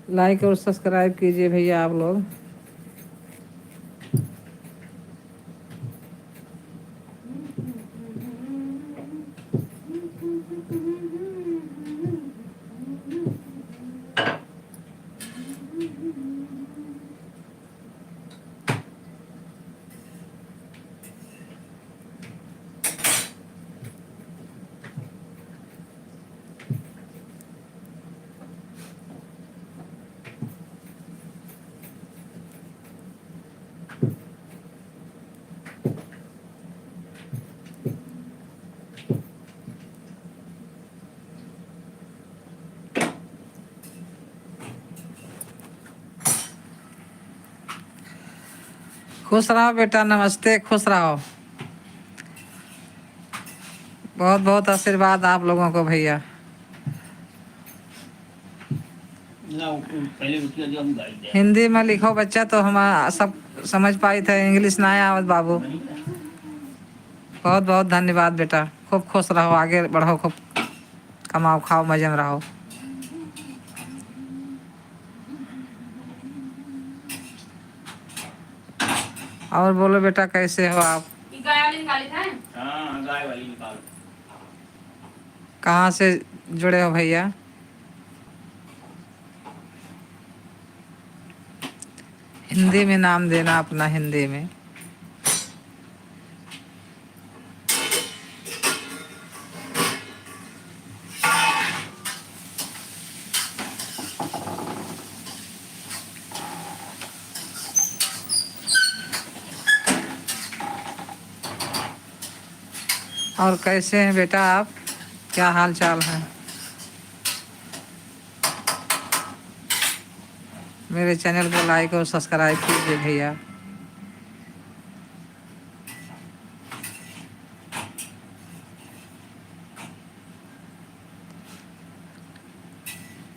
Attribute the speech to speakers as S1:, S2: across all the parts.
S1: Like और subscribe कीजिए भैया आप लोग। खुश रहो बेटा, नमस्ते, खुश रहो। बहुत बहुत आशीर्वाद आप लोगों को भैया। हिंदी में लिखो बच्चा तो हम सब समझ पाई थे, इंग्लिश ना आवत बाबू। बहुत बहुत धन्यवाद बेटा, खूब खुश रहो, आगे बढ़ो, खूब कमाओ खाओ, मजे में रहो। और बोलो बेटा, कैसे हो आप? गाय वाली निकाली है? हाँ, गाय वाली निकाल। कहाँ से जुड़े हो भैया? हिंदी में नाम देना अपना, हिंदी में। और कैसे हैं बेटा आप, क्या हाल चाल है? मेरे चैनल को लाइक और सब्सक्राइब कीजिए भैया।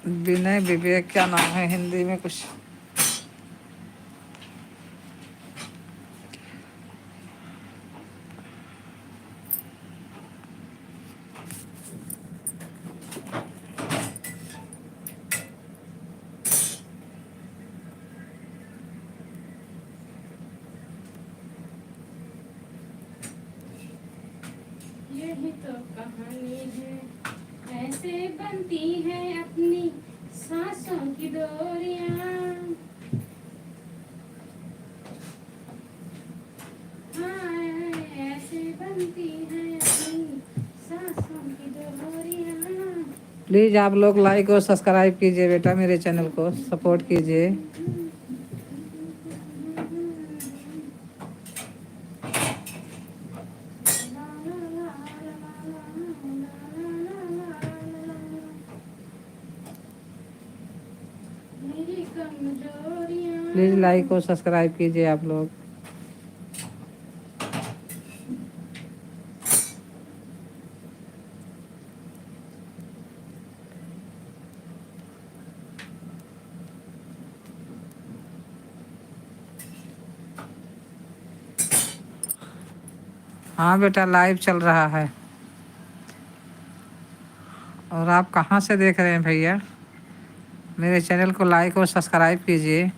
S1: विनय विवेक क्या नाम है हिंदी में कुछ?
S2: यही तो कहानी है, ऐसे बनती है अपनी सांसों की डोरियां। हाँ, ऐसे बनती है अपनी सांसों की डोरियां।
S1: प्लीज़ आप लोग लाइक और सब्सक्राइब कीजिए बेटा, मेरे चैनल को सपोर्ट कीजिए। प्लीज़ लाइक और सब्सक्राइब कीजिए आप लोग। हाँ बेटा, लाइव चल रहा है। और आप कहाँ से देख रहे हैं भैया? मेरे चैनल को लाइक और सब्सक्राइब कीजिए।